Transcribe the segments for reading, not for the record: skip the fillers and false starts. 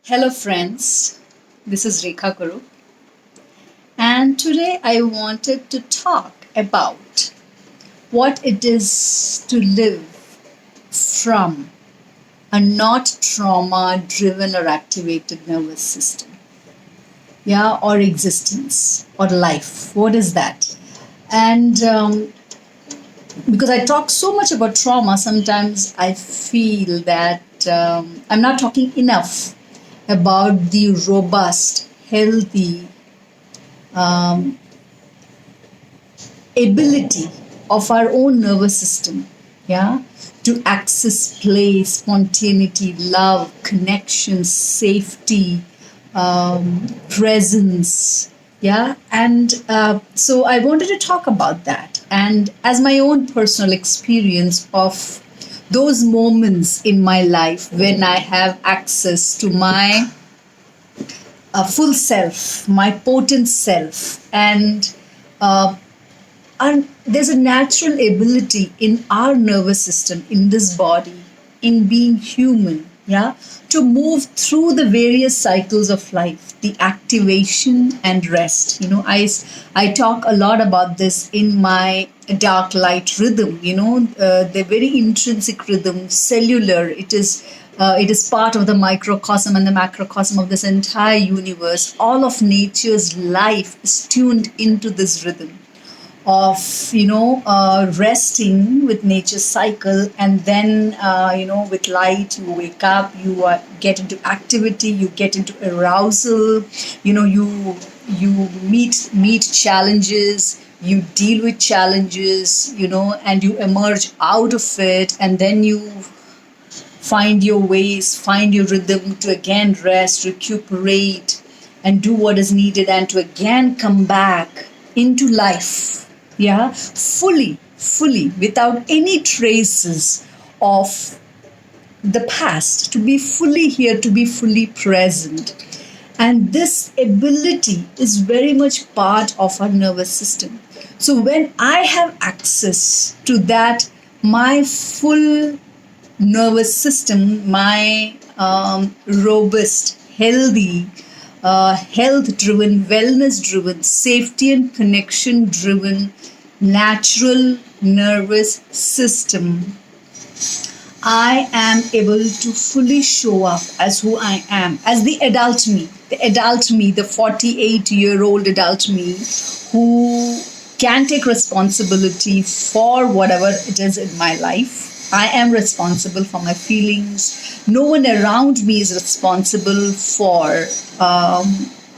Hello, friends. This is Rekha Guru, and today I wanted to talk about what it is to live from a not trauma driven or activated nervous system. Yeah, or existence or life. What is that? And because I talk so much about trauma, sometimes I feel that I'm not talking enough about the robust, healthy ability of our own nervous system, yeah, to access play, spontaneity, love, connection, safety, presence, yeah. And so I wanted to talk about that, and as my own personal experience of those moments in my life when I have access to my full self, my potent self, uh, and there's a natural ability in our nervous system, in this body, in being human, yeah, to move through the various cycles of life, the activation and rest. I talk a lot about this in my dark light rhythm, the very intrinsic rhythm, cellular. It is part of the microcosm and the macrocosm of this entire universe. All of nature's life is tuned into this rhythm of resting with nature's cycle, and then with light you wake up, you get into activity, you get into arousal, you meet challenges, you deal with challenges, and you emerge out of it, and then you find your ways, find your rhythm to again rest, recuperate, and do what is needed, and to again come back into life, yeah, fully, without any traces of the past, to be fully here, to be fully present. And this ability is very much part of our nervous system. So when I have access to that, my full nervous system, my robust, healthy, health driven, wellness driven, safety and connection driven, natural nervous system, I am able to fully show up as who I am, as the 48-year-old adult me who can take responsibility for whatever it is in my life. I am responsible for my feelings. No one around me is responsible for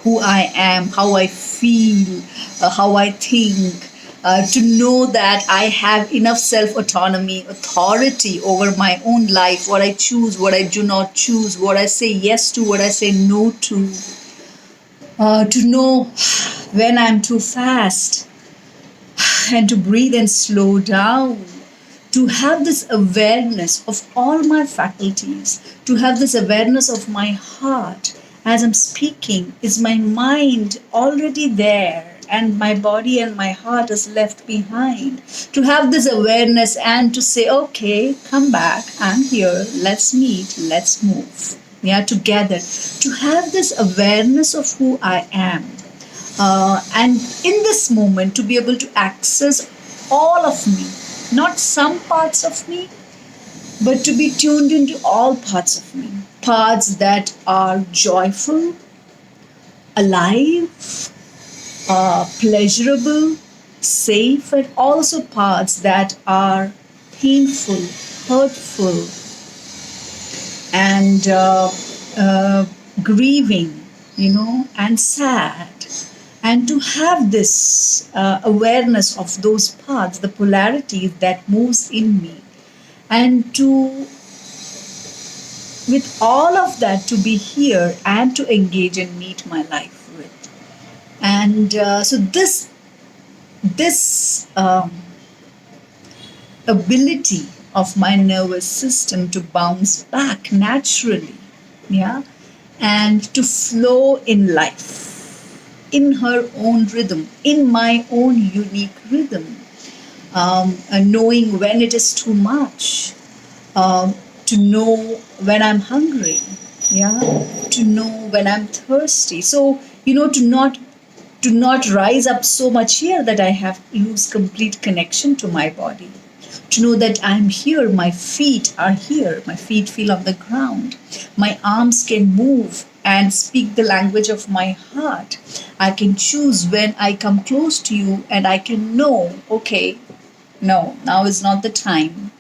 who I am, how I feel, how I think. To know that I have enough self autonomy, authority over my own life, what I choose, what I do not choose, what I say yes to, what I say no to. To know when I'm too fast and to breathe and slow down, to have this awareness of all my faculties, to have this awareness of my heart as I'm speaking. Is my mind already there? And my body and my heart is left behind. To have this awareness and to say, okay, come back, I'm here, let's meet, let's move. Yeah, together. To have this awareness of who I am. And in this moment, to be able to access all of me, not some parts of me, but to be tuned into all parts of me. Parts that are joyful, alive, pleasurable, safe, and also parts that are painful, hurtful, and grieving, and sad. And to have this awareness of those parts, the polarity that moves in me, and to, with all of that, to be here and to engage and meet my life with. And so this ability of my nervous system to bounce back naturally, yeah, and to flow in life in her own rhythm, in my own unique rhythm, and knowing when it is too much, to know when I'm hungry, Yeah, to know when I'm thirsty. So, to not rise up so much here that I have lose complete connection to my body. To know that I'm here, my feet are here, my feet feel on the ground, my arms can move and speak the language of my heart. I can choose when I come close to you, and I can know, okay, no, now is not the time.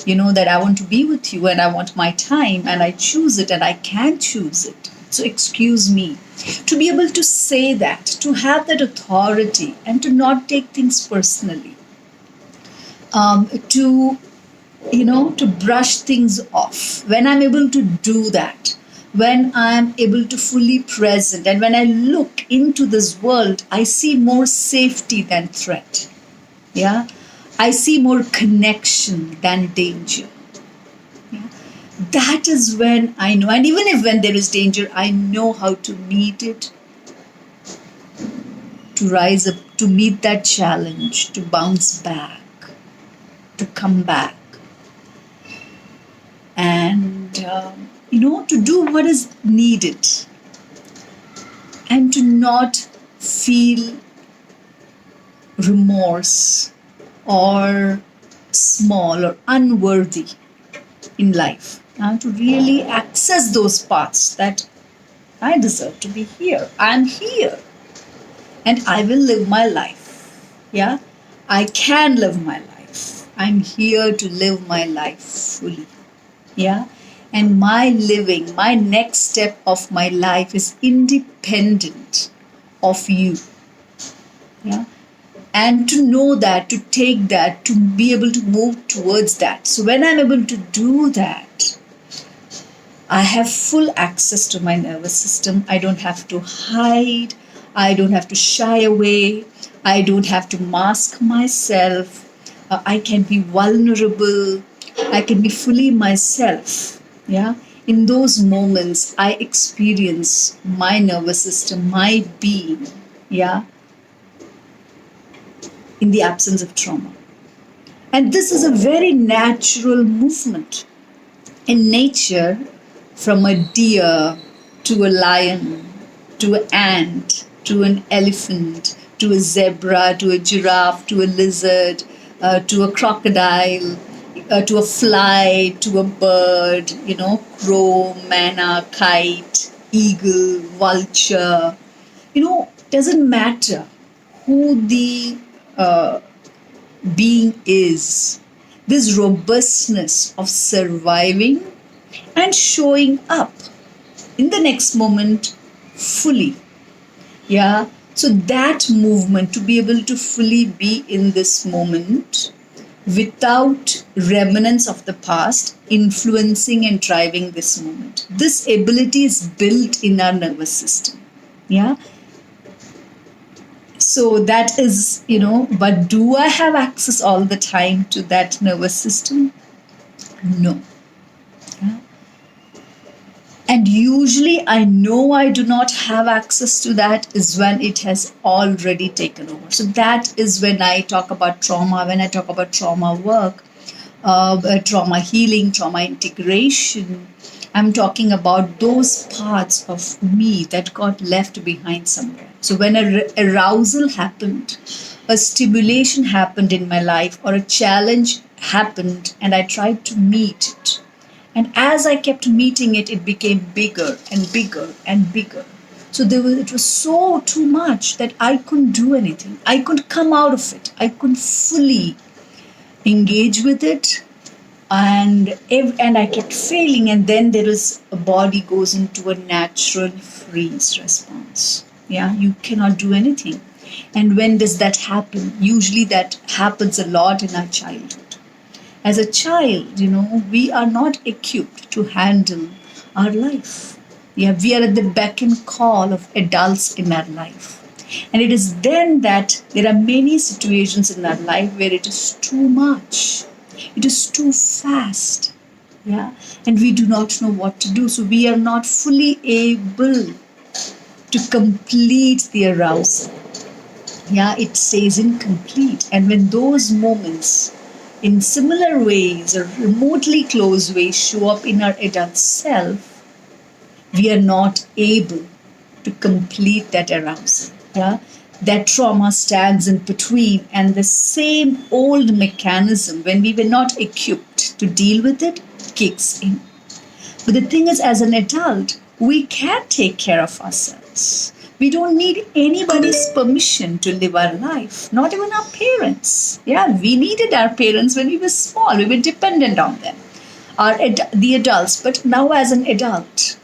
That I want to be with you and I want my time, and I choose it and I can choose it. So, excuse me. To be able to say that, to have that authority, and to not take things personally, to brush things off. When I'm able to do that, when I'm able to fully present, and when I look into this world, I see more safety than threat. Yeah, I see more connection than danger. Yeah? That is when I know, and even if when there is danger, I know how to meet it, to rise up, to meet that challenge, to bounce back, to come back, and to do what is needed, and to not feel remorse or small or unworthy in life. To really access those parts that I deserve to be here. I'm here and I will live my life. Yeah, I can live my life. I'm here to live my life fully. Yeah, and my living, my next step of my life is independent of you. Yeah, and to know that, to take that, to be able to move towards that. So when I'm able to do that, I have full access to my nervous system. I don't have to hide. I don't have to shy away. I don't have to mask myself. I can be vulnerable. I can be fully myself. Yeah. In those moments, I experience my nervous system, my being. Yeah. In the absence of trauma. And this is a very natural movement. In nature, from a deer to a lion, to an ant, to an elephant, to a zebra, to a giraffe, to a lizard, to a crocodile, to a fly, to a bird, crow, manna, kite, eagle, vulture. Doesn't matter who the being is. This robustness of surviving and showing up in the next moment fully. Yeah. So that movement, to be able to fully be in this moment without remnants of the past influencing and driving this moment. This ability is built in our nervous system. Yeah. So that is, but do I have access all the time to that nervous system? No. Yeah. And usually I know I do not have access to that is when it has already taken over. So that is when I talk about trauma, when I talk about trauma work, trauma healing, trauma integration. I'm talking about those parts of me that got left behind somewhere. So when a arousal happened, a stimulation happened in my life, or a challenge happened, and I tried to meet it. And as I kept meeting it, it became bigger and bigger and bigger. So it was so too much that I couldn't do anything. I couldn't come out of it. I couldn't fully engage with it. And I kept failing. And then a body goes into a natural freeze response. Yeah, you cannot do anything. And when does that happen? Usually that happens a lot in our childhood. As a child, we are not equipped to handle our life. Yeah, we are at the beck and call of adults in our life. And it is then that there are many situations in our life where it is too much. It is too fast. Yeah, and we do not know what to do. So we are not fully able to complete the arousal. Yeah, it stays incomplete. And when those moments in similar ways or remotely close ways show up in our adult self, we are not able to complete that arousal. Yeah, that trauma stands in between, and the same old mechanism, when we were not equipped to deal with it, kicks in. But the thing is, as an adult, we can take care of ourselves. We don't need anybody's permission to live our life, not even our parents. Yeah, we needed our parents when we were small, we were dependent on them, the adults. But now, as an adult,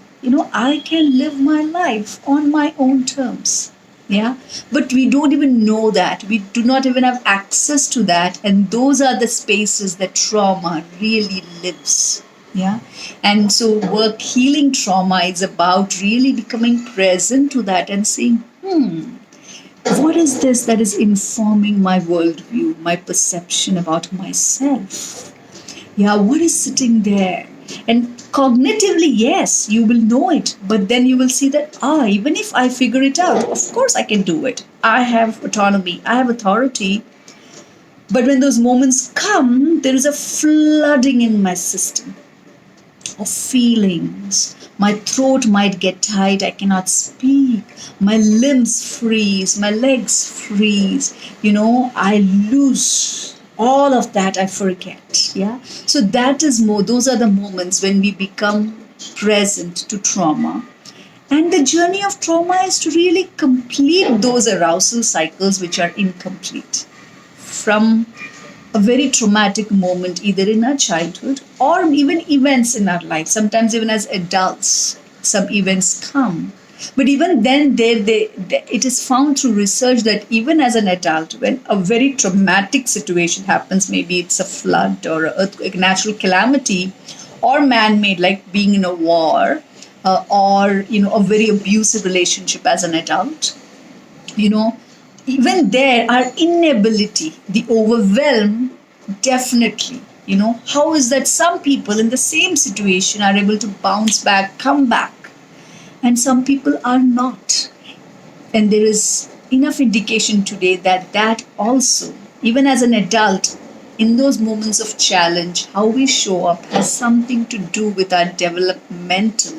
I can live my life on my own terms. Yeah, but we don't even know that. We do not even have access to that. And those are the spaces that trauma really lives. Yeah, and so work healing trauma is about really becoming present to that and saying, what is this that is informing my worldview, my perception about myself? Yeah, what is sitting there? And cognitively, yes, you will know it, but then you will see that, even if I figure it out, of course I can do it. I have autonomy, I have authority. But when those moments come, there is a flooding in my system of feelings. My throat might get tight, I cannot speak. My limbs freeze, my legs freeze. I lose all of that, I forget. Yeah. So that is more, those are the moments when we become present to trauma. And the journey of trauma is to really complete those arousal cycles which are incomplete from a very traumatic moment, either in our childhood or even events in our life. Sometimes, even as adults, some events come. But even then, it is found through research that even as an adult, when a very traumatic situation happens, maybe it's a flood or an earthquake, natural calamity, or man-made, like being in a war, or a very abusive relationship as an adult, you know, even there, our inability, the overwhelm, definitely, how is that some people in the same situation are able to bounce back, come back, and some people are not. And there is enough indication today that that also, even as an adult, in those moments of challenge, how we show up has something to do with our developmental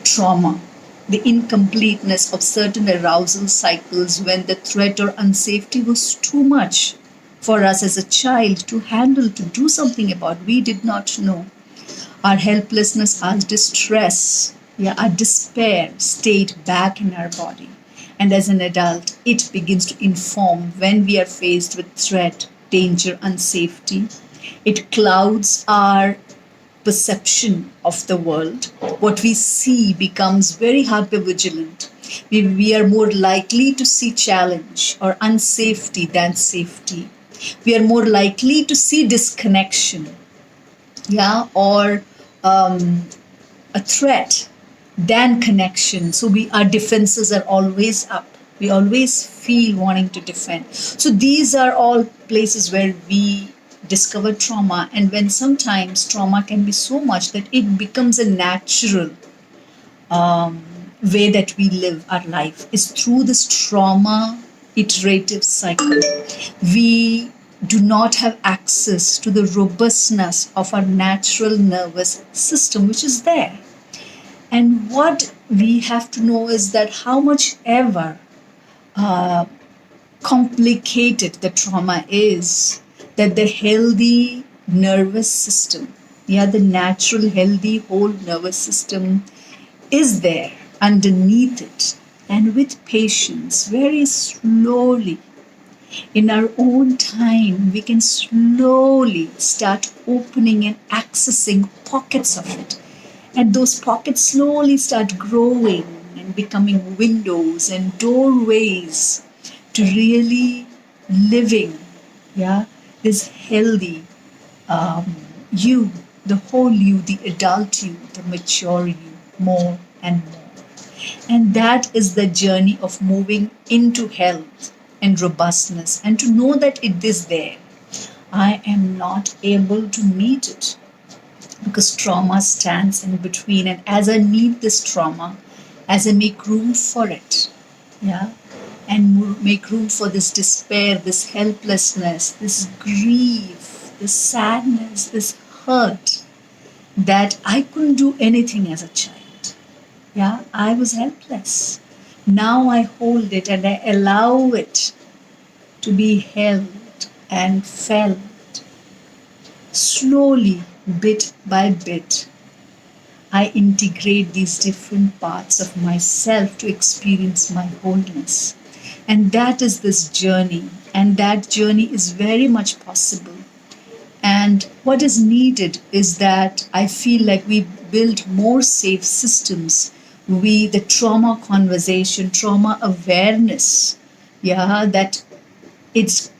trauma, the incompleteness of certain arousal cycles when the threat or unsafety was too much for us as a child to handle, to do something about. We did not know. Our helplessness, our distress, yeah, our despair stayed back in our body. And as an adult, it begins to inform when we are faced with threat, danger, unsafety. It clouds our perception of the world. What we see becomes very hypervigilant. We are more likely to see challenge or unsafety than safety. We are more likely to see disconnection, yeah, or a threat than connection. So our defenses are always up. We always feel wanting to defend. So these are all places where we discover trauma, and when sometimes trauma can be so much that it becomes a natural way that we live our life is through this trauma iterative cycle. We do not have access to the robustness of our natural nervous system, which is there. And what we have to know is that how much ever complicated the trauma is, that the healthy nervous system, yeah, the natural healthy whole nervous system is there underneath it. And with patience, very slowly, in our own time, we can slowly start opening and accessing pockets of it. And those pockets slowly start growing and becoming windows and doorways to really living, yeah, this healthy you, the whole you, the adult you, the mature you, more and more. And that is the journey of moving into health and robustness, and to know that it is there. I am not able to meet it because trauma stands in between. And as I meet this trauma, as I make room for it, yeah, and make room for this despair, this helplessness, this grief, this sadness, this hurt, that I couldn't do anything as a child. Yeah, I was helpless. Now I hold it and I allow it to be held and felt slowly, bit by bit. I integrate these different parts of myself to experience my wholeness. And that is this journey. And that journey is very much possible. And what is needed is that I feel like we build more safe systems. The trauma conversation, trauma awareness, yeah, that it's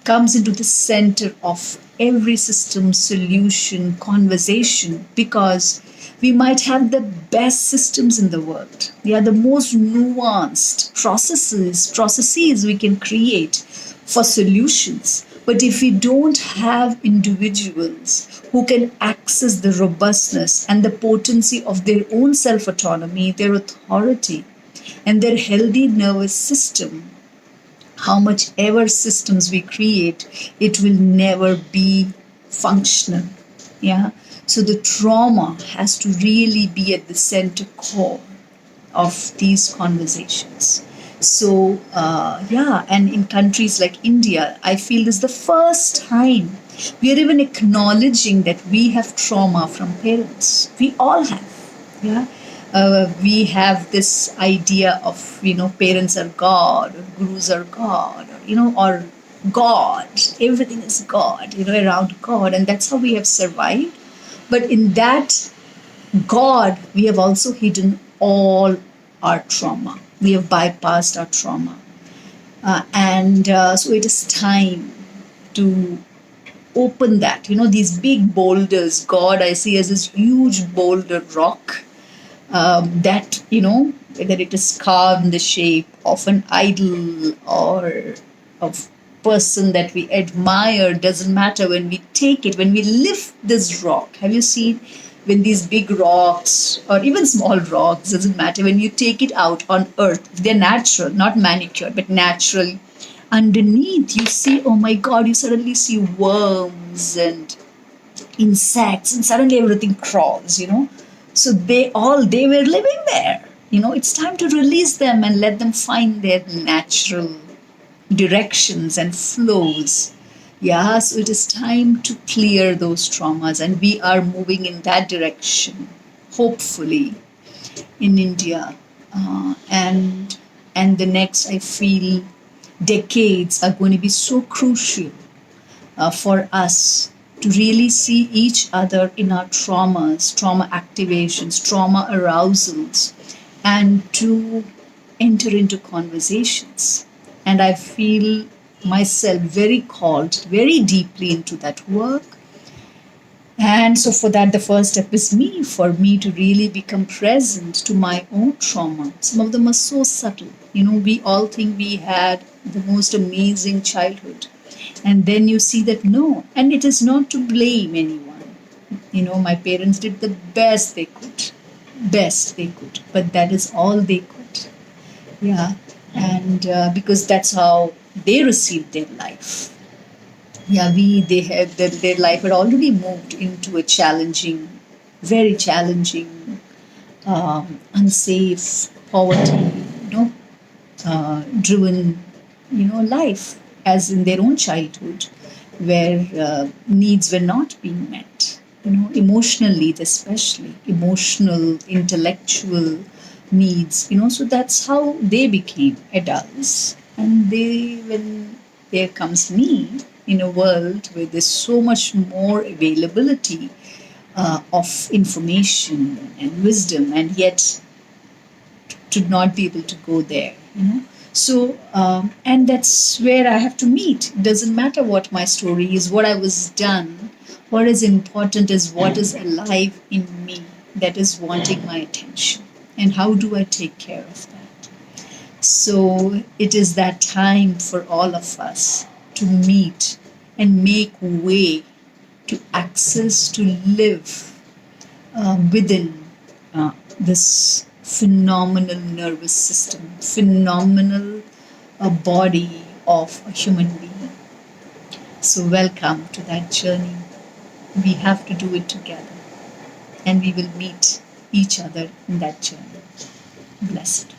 comes into the center of every system solution conversation, because we might have the best systems in the world. They are the most nuanced processes we can create for solutions. But if we don't have individuals who can access the robustness and the potency of their own self autonomy, their authority, and their healthy nervous system, how much ever systems we create, it will never be functional. Yeah. So the trauma has to really be at the center core of these conversations. So, yeah, and in countries like India, I feel this is the first time we are even acknowledging that we have trauma from parents. We all have. Yeah. We have this idea of, parents are God, or gurus are God, or God. Everything is God, around God. And that's how we have survived. But in that God, we have also hidden all our trauma. We have bypassed our trauma. And so it is time to open that. These big boulders, God, I see as this huge boulder rock that, whether it is carved in the shape of an idol or of person that we admire, doesn't matter. When we take it, when we lift this rock, have you seen when these big rocks or even small rocks, doesn't matter, when you take it out on earth, they're natural, not manicured, but natural. Underneath, you see, oh my God, you suddenly see worms and insects, and suddenly everything crawls. So they were living there. It's time to release them and let them find their natural directions and flows. Yeah, so it is time to clear those traumas, and we are moving in that direction, hopefully, in India. And the next, I feel, decades are going to be so crucial for us to really see each other in our traumas, trauma activations, trauma arousals, and to enter into conversations. And I feel myself very called very deeply into that work. And so, for that, the first step is for me to really become present to my own trauma. Some of them are so subtle. We all think we had the most amazing childhood. And then you see that no, and it is not to blame anyone. My parents did the best they could, but that is all they could. Yeah. And because that's how they received their life. Yeah, they had their life had already moved into a challenging, very challenging, unsafe, poverty, driven, life, as in their own childhood, where needs were not being met. Emotional needs, especially emotional, intellectual needs. So that's how they became adults. And when there comes me in a world where there's so much more availability of information and wisdom, and yet to not be able to go there. So, and that's where I have to meet. It doesn't matter what my story is, what I was done. What is important is what is alive in me that is wanting my attention. And how do I take care of that? So, it is that time for all of us to meet and make way to access, to live within this phenomenal nervous system, phenomenal body of a human being. So, welcome to that journey. We have to do it together, and we will meet each other in that journey. Blessed.